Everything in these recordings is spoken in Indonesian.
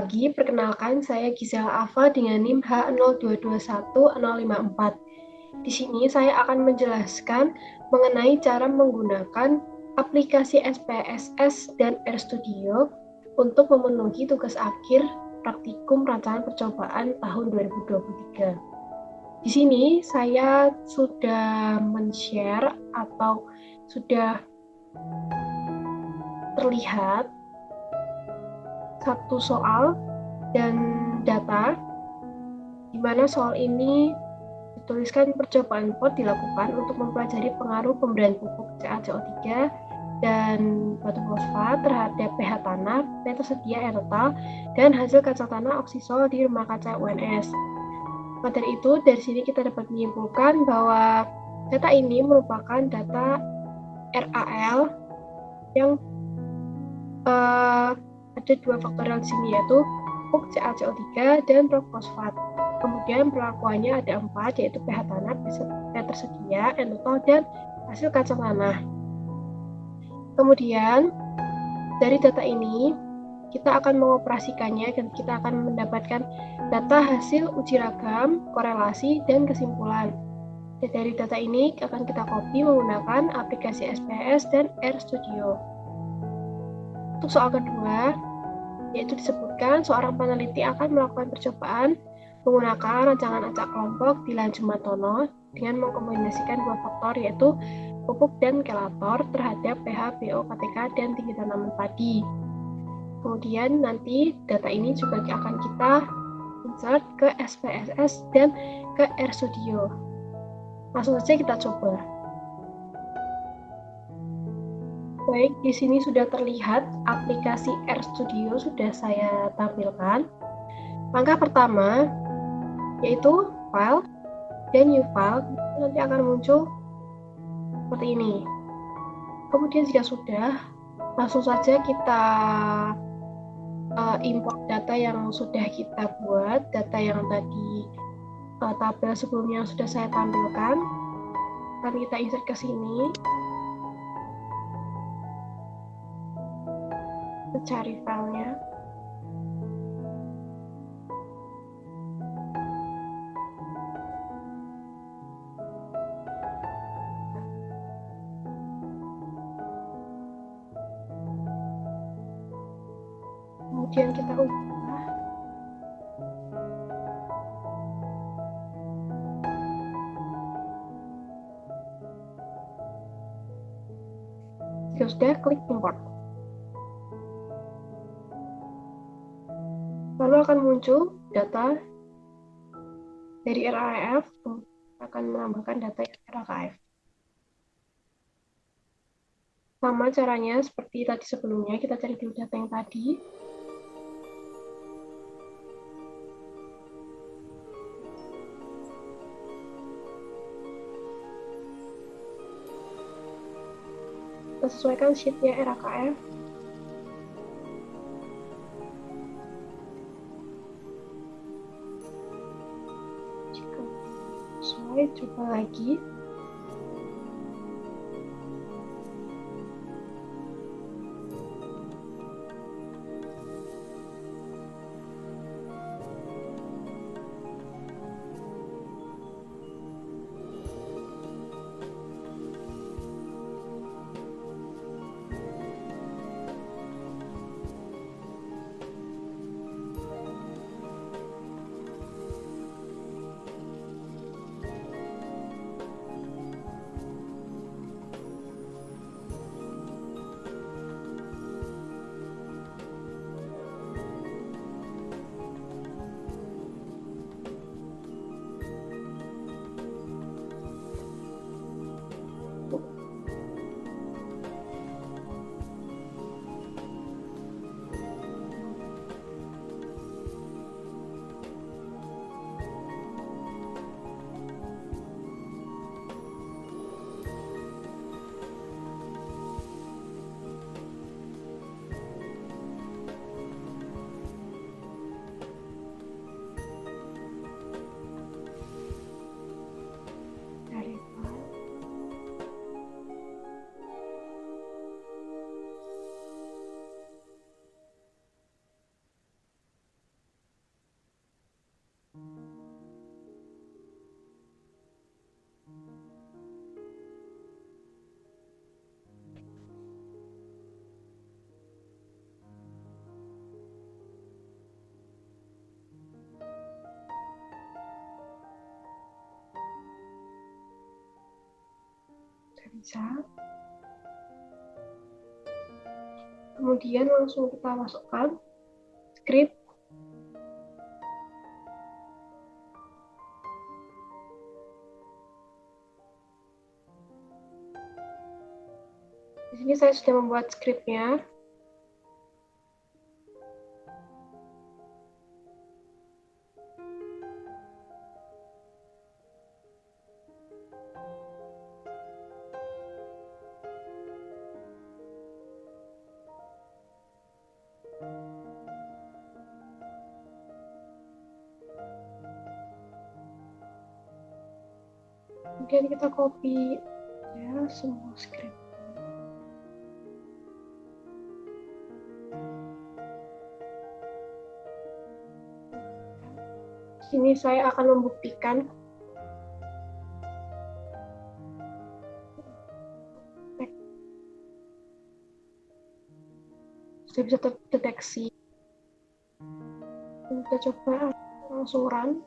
lagi, perkenalkan saya Gisela Ava dengan NIM H0221054. Di sini saya akan menjelaskan mengenai cara menggunakan aplikasi SPSS dan RStudio untuk memenuhi tugas akhir praktikum rancangan percobaan tahun 2023. Di sini saya sudah men-share atau sudah terlihat satu soal dan data, di mana soal ini dituliskan percobaan POT dilakukan untuk mempelajari pengaruh pemberian pupuk CaCO3 dan batu fosfat terhadap pH tanah, pH tersedia air total, dan hasil kaca tanah oksisol di rumah kaca UNS. Maka dari itu, dari sini kita dapat menyimpulkan bahwa data ini merupakan data RAL yang ada dua faktorial di sini, yaitu pupuk CaCO3 dan fosfat. Kemudian perlakuannya ada 4, yaitu pH tanah, pH tersedia, N total, dan hasil kaca tanah. Kemudian dari data ini kita akan mengoperasikannya dan kita akan mendapatkan data hasil uji ragam, korelasi, dan kesimpulan. Dan dari data ini akan kita copy menggunakan aplikasi SPS dan RStudio. Untuk soal kedua, yaitu disebutkan seorang peneliti akan melakukan percobaan menggunakan rancangan acak kelompok di lahan Jumatono dengan mengkombinasikan dua faktor, yaitu pupuk dan kelator terhadap pH, pO, KTK, dan tinggi tanaman padi. Kemudian nanti data ini juga akan kita insert ke SPSS dan ke RStudio. Langsung saja kita coba. Baik, di sini sudah terlihat aplikasi RStudio sudah saya tampilkan. Langkah pertama yaitu file dan new file, nanti akan muncul seperti ini. Kemudian jika sudah, langsung saja kita import data yang sudah kita buat, data yang tadi tabel sebelumnya sudah saya tampilkan. Akan kita insert ke sini. Cari filenya. Kemudian kita ubah. Jika sudah, klik import. Lalu akan muncul data dari RAF, akan menambahkan data RAKF. Sama caranya seperti tadi sebelumnya, kita cari dulu data yang tadi. Kita sesuaikan sheet-nya RAKF. Coba lagi. bisa. Kemudian langsung kita masukkan script. Di sini saya sudah membuat scriptnya. Kemudian kita copy ya semua script. Sini saya akan membuktikan sudah bisa terdeteksi. Kita coba langsung run.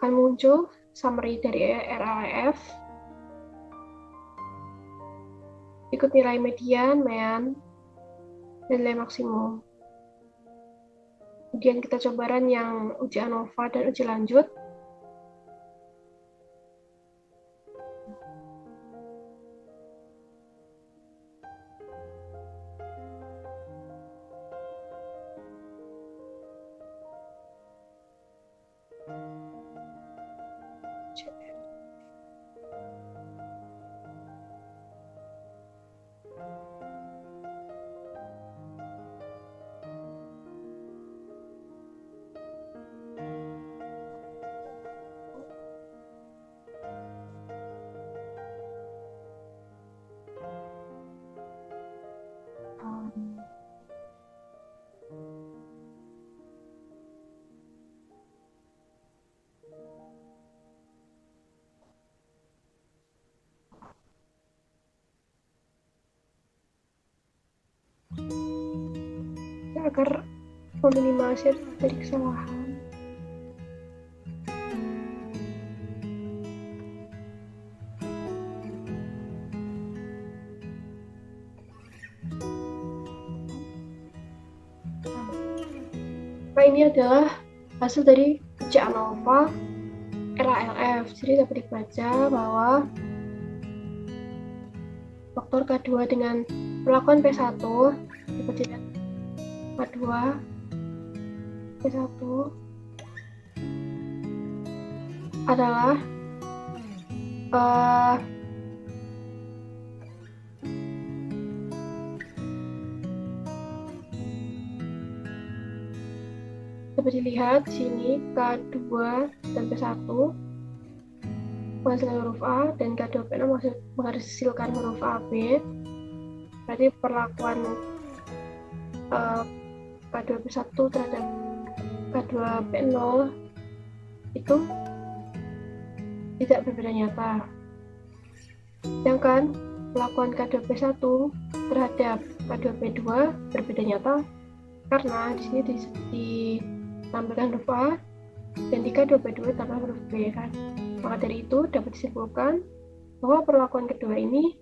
Akan muncul summary dari RLF, ikut nilai median, mean, dan nilai maksimum. Kemudian kita coba run yang uji ANOVA dan uji lanjut. Agar meminimalisir dari kesalahan. Nah, ini adalah hasil dari uji ANOVA RALF. Jadi dapat dibaca bahwa faktor K2 dengan perlakuan P1 dapat dilihat K2 P1 adalah dapat dilihat di sini K2 dan P1 menghasilkan huruf A dan K2 P0 menghasilkan huruf AB. Berarti perlakuan K2 P1 terhadap K2 P0 itu tidak berbeda nyata. Sedangkan perlakuan K2 P1 terhadap K2 P2 berbeda nyata karena di sini ditampilkan huruf A dan di K2 P2 tambah huruf B kan. Maka dari itu dapat disimpulkan bahwa perlakuan kedua ini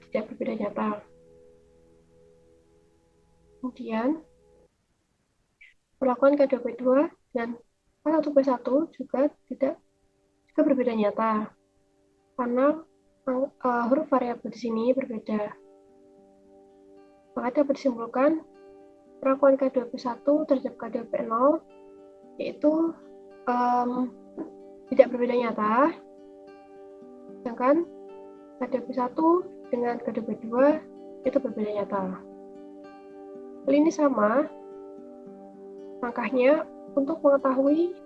tidak berbeda nyata. Kemudian perlakuan K2 P2 dan K1 P1 juga berbeda nyata karena huruf variabel di sini berbeda. Maka dapat disimpulkan perlakuan K2 P1 terhadap K2 P0 yaitu tidak berbeda nyata, sedangkan K2 P1 dengan K2 P2 itu berbeda nyata. Hal ini sama langkahnya untuk mengetahui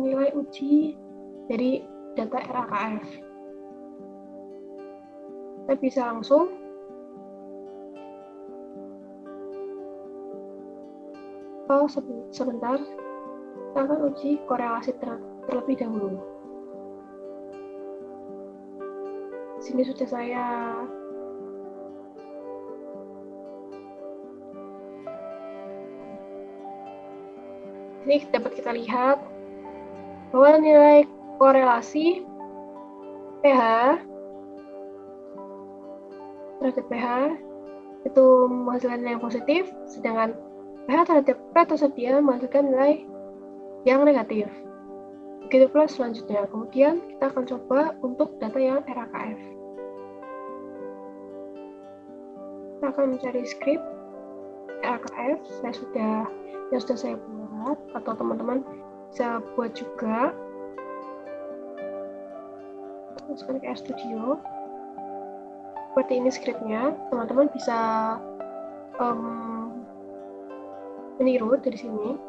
nilai uji dari data RAKF. Kita bisa langsung sebentar, kita akan uji korelasi terlebih dahulu. Sini sudah saya Ini dapat kita lihat bahwa nilai korelasi pH terhadap pH itu menghasilkan nilai yang positif, sedangkan pH terhadap P tersedia menghasilkan nilai yang negatif. Begitu pula selanjutnya. Kemudian kita akan coba untuk data yang RAKF. Kita akan mencari script RAKF yang sudah saya buat, atau teman-teman bisa buat juga. Masukkan ke RStudio. Seperti ini scriptnya, teman-teman bisa meniru dari sini.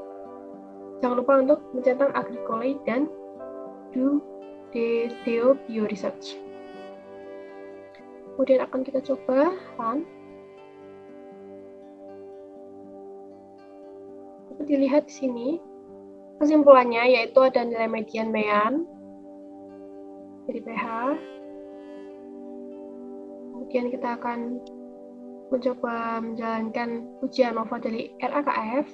Jangan lupa untuk mencentang Agricole dan Deo Bioresearch. Kemudian akan kita coba run. Dapat dilihat di sini kesimpulannya, yaitu ada nilai median mean dari pH. Kemudian kita akan mencoba menjalankan uji ANOVA dari RAKF.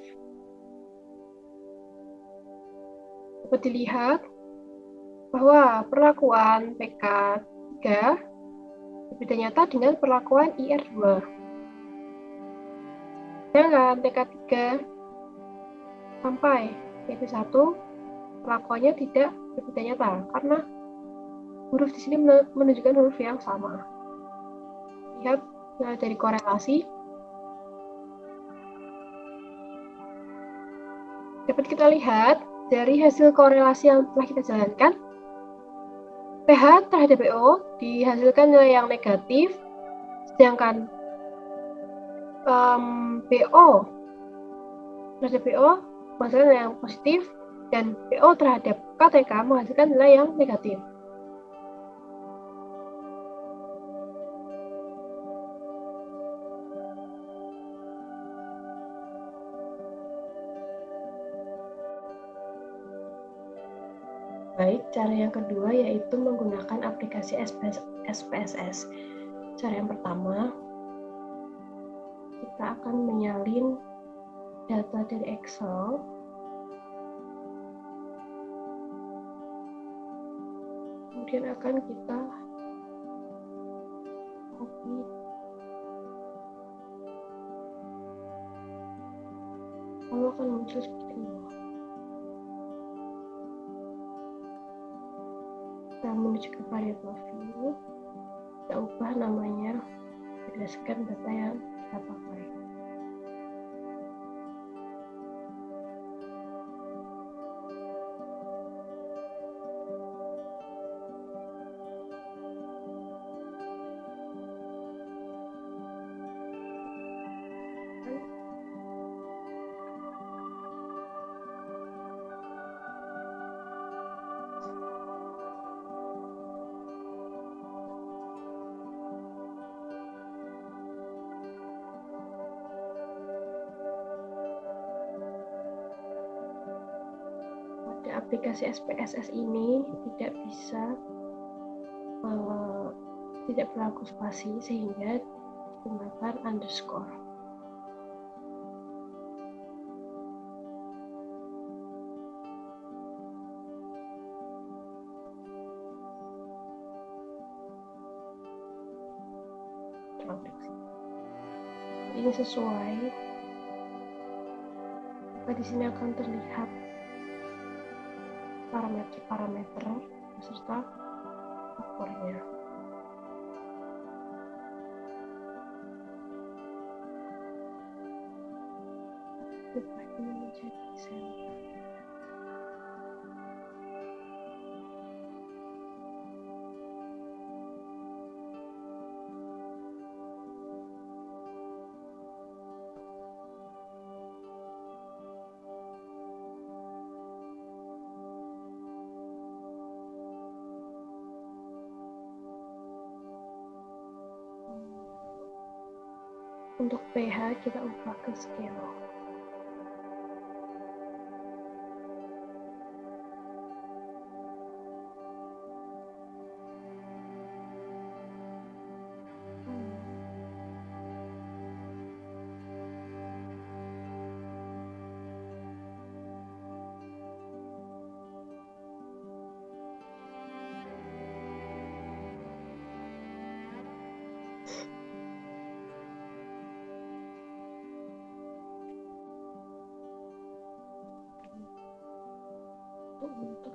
Dapat dilihat bahwa perlakuan PK3 berbeda nyata dengan perlakuan IR2. Sedangkan PK3 sampai PP1 perlakuannya tidak berbeda nyata karena huruf di sini menunjukkan huruf yang sama. Lihat dari korelasi, dapat kita lihat dari hasil korelasi yang telah kita jalankan, pH terhadap BO dihasilkan nilai yang negatif, sedangkan BO terhadap BO menghasilkan nilai yang positif, dan BO terhadap KTK menghasilkan nilai yang negatif. Baik, cara yang kedua yaitu menggunakan aplikasi SPSS. Cara yang pertama, kita akan menyalin data dari Excel. Kemudian akan kita copy. Lalu akan muncul seperti ini. Kita menuju ke variable view, kita ubah namanya berdasarkan data yang kita pakai. Aplikasi SPSS ini tidak berlaku spasi, sehingga digunakan underscore. Ini sesuai, maka di sini akan terlihat parameter beserta faktornya. Ubah ini menjadi center. Untuk pH kita ubah ke scale. untuk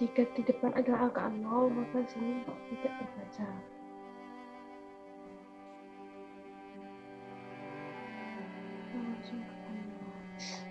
jika di depan adalah angka 0, maka sini tidak terbaca. Langsung ke analyze.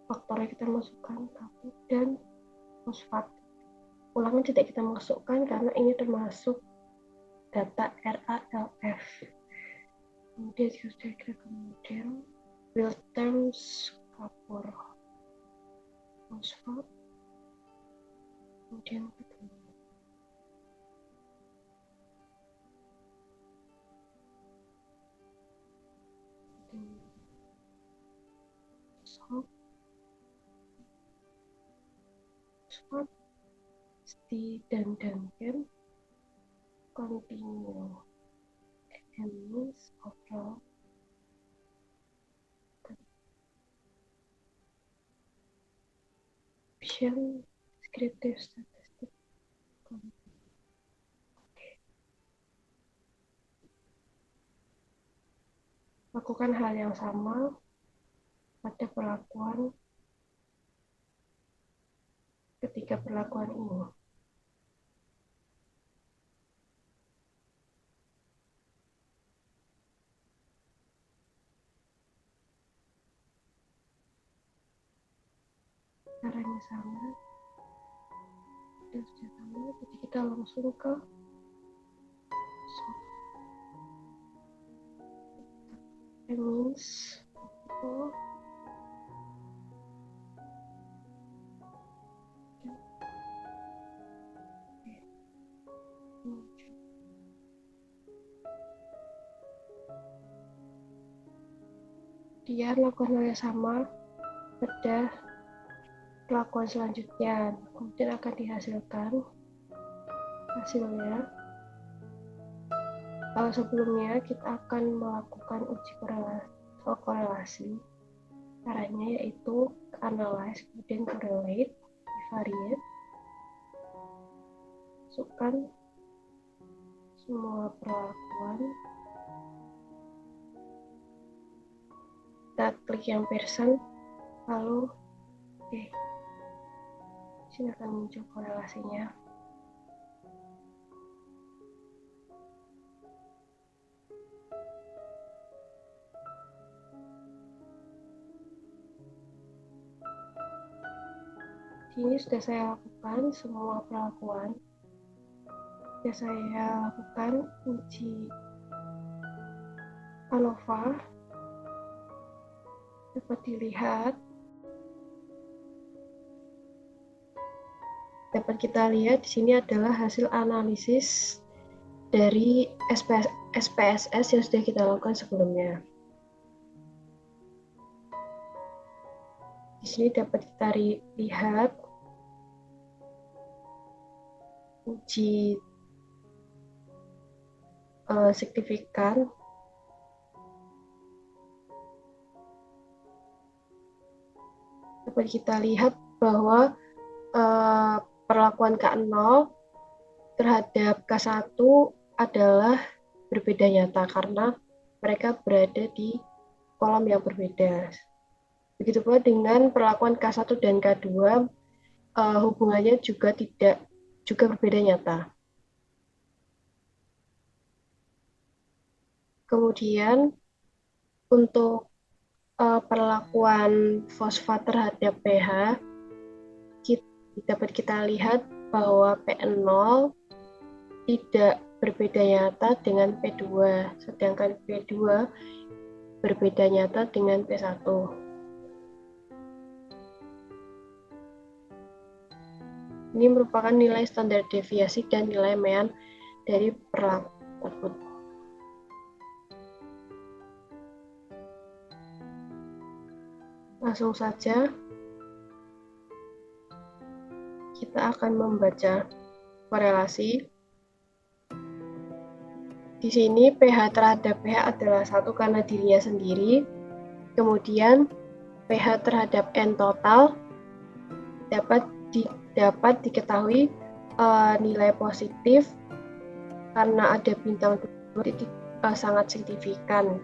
Faktor yang kita masukkan kapur dan fosfat. Ulangan tidak kita masukkan karena ini termasuk data RALF. Kemudian jika kita ke model real terms kapur fosfat, kemudian ketemu fosfat dan Duncan continue emis overall option descriptive statistik. Lakukan hal yang sama pada perlakuan ketiga perlakuan ini. Caranya sama, dan sudah sama, jadi kita langsung ke solve. Means oh, dia lakukan hal yang sama pada perlakuan selanjutnya, kemudian akan dihasilkan hasilnya. Kalau sebelumnya kita akan melakukan uji korelasi, caranya yaitu analyze, kemudian correlate, divariate, masukkan semua perlakuan, kita klik yang persen, lalu sini akan muncul korelasinya. Ini sudah saya lakukan semua perlakuan. Sudah saya lakukan uji ANOVA. Dapat dilihat, dapat kita lihat di sini adalah hasil analisis dari SPSS yang sudah kita lakukan sebelumnya. Di sini dapat kita lihat uji signifikan. Dapat kita lihat bahwa perlakuan K0 terhadap K1 adalah berbeda nyata karena mereka berada di kolom yang berbeda. Begitu pula dengan perlakuan K1 dan K2, hubungannya juga berbeda nyata. Kemudian untuk perlakuan fosfat terhadap pH, dapat kita lihat bahwa P0 tidak berbeda nyata dengan P2, sedangkan P2 berbeda nyata dengan P1. Ini merupakan nilai standar deviasi dan nilai mean dari perlakuan tersebut. Langsung saja kita akan membaca korelasi. Di sini pH terhadap pH adalah 1 karena dirinya sendiri. Kemudian pH terhadap N total dapat diketahui nilai positif karena ada bintang titik sangat signifikan.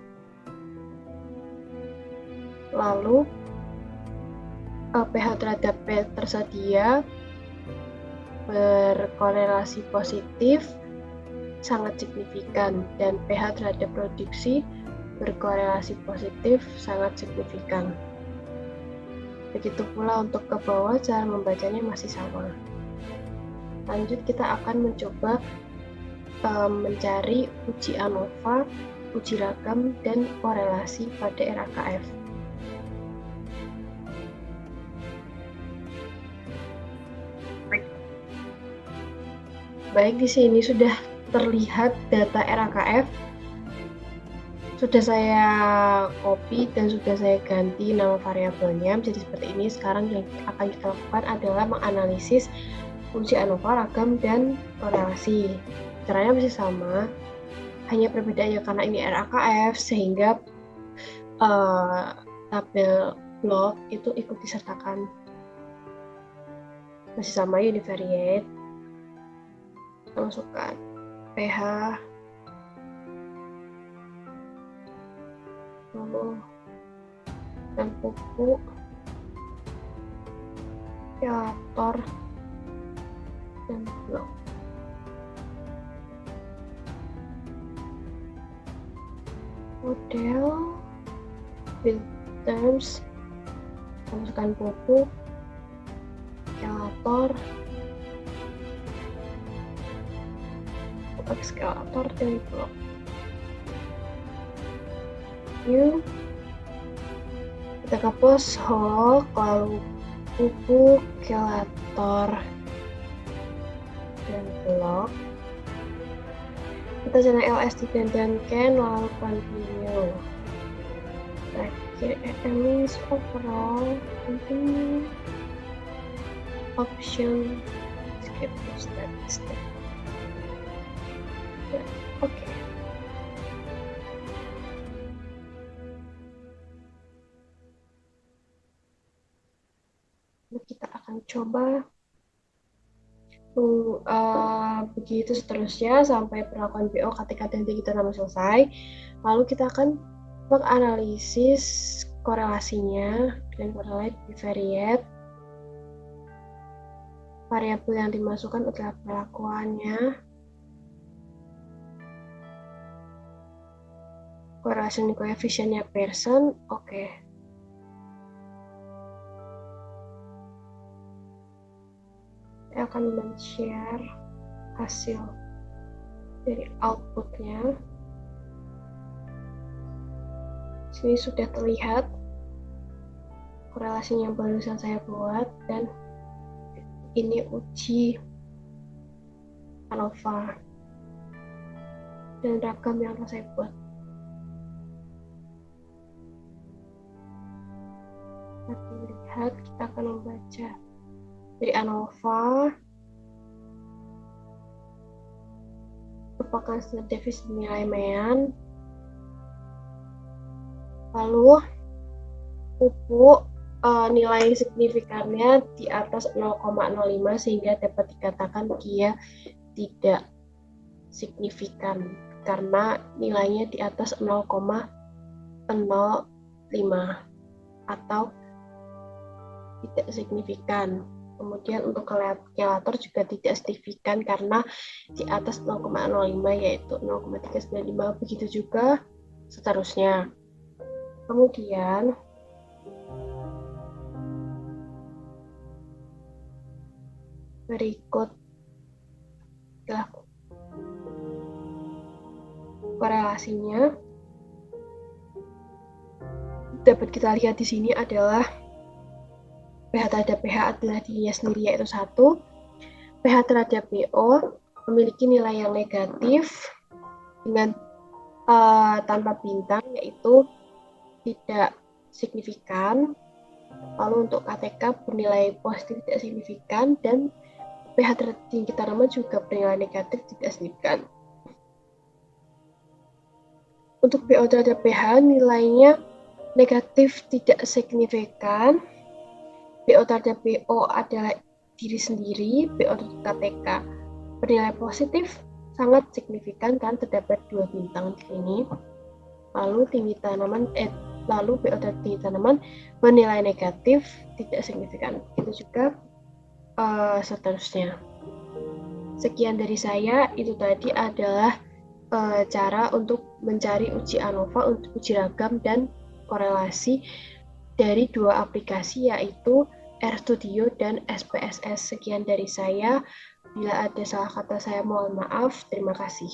Lalu pH terhadap P tersedia berkorelasi positif sangat signifikan, dan pH terhadap produksi berkorelasi positif sangat signifikan. Begitu pula untuk ke bawah, cara membacanya masih sama. Lanjut, kita akan mencoba mencari uji ANOVA, uji ragam, dan korelasi pada RAKF. Baik, di sini sudah terlihat data RAKF. Sudah saya copy dan sudah saya ganti nama variabelnya menjadi seperti ini. Sekarang yang akan kita lakukan adalah menganalisis uji ANOVA, ragam, dan korelasi. Caranya masih sama, hanya perbedaannya karena ini RAKF sehingga tabel log itu ikut disertakan. Masih sama, univariate. Kita masukkan pH, lalu dan pupuk, filter, dan blok. Model, build terms, masukkan pupuk, eskalator, dan blok. New, kita ke post hook, lalu pupuk, eskalator, dan blok. Kita zona LSD dan can, lalu continue. Terakhir elements overall, continue, option, skip step. Oke. Kita akan coba begitu seterusnya sampai perlakuan BO ketika nanti kita selesai. Lalu kita akan menganalisis korelasinya dengan correlate bivariate. Variabel yang dimasukkan adalah perlakuannya, correlation coefficient-nya Pearson. Oke. saya akan men-share hasil dari outputnya. Sini sudah terlihat korelasinya yang barusan saya buat, dan ini uji ANOVA dan ragam yang akan saya buat. Nanti lihat, kita akan membaca dari ANOVA merupakan standar deviasi nilai mean, lalu pupuk nilai signifikannya di atas 0,05 sehingga dapat dikatakan dia tidak signifikan karena nilainya di atas 0,05 atau tidak signifikan. Kemudian untuk kalkulator juga tidak signifikan karena di atas 0,05 yaitu 0,395, begitu juga seterusnya. Kemudian berikut korelasinya. Dapat kita lihat di sini adalah pH terhadap pH adalah dirinya sendiri yaitu 1. pH terhadap BO memiliki nilai yang negatif dengan tanpa bintang yaitu tidak signifikan. Lalu untuk KTK bernilai positif tidak signifikan, dan pH tertinggi tanaman juga bernilai negatif tidak signifikan. Untuk BO terhadap pH nilainya negatif tidak signifikan. BO terhadap BO adalah diri sendiri. BO terhadap KTK bernilai positif sangat signifikan kan terdapat 2 bintang di sini. Lalu BO terhadap tinggi tanaman bernilai negatif tidak signifikan. Itu juga seterusnya. Sekian dari saya. Itu tadi adalah cara untuk mencari uji ANOVA untuk uji ragam dan korelasi dari 2 aplikasi yaitu RStudio dan SPSS. Sekian dari saya. Bila ada salah kata saya mohon maaf. Terima kasih.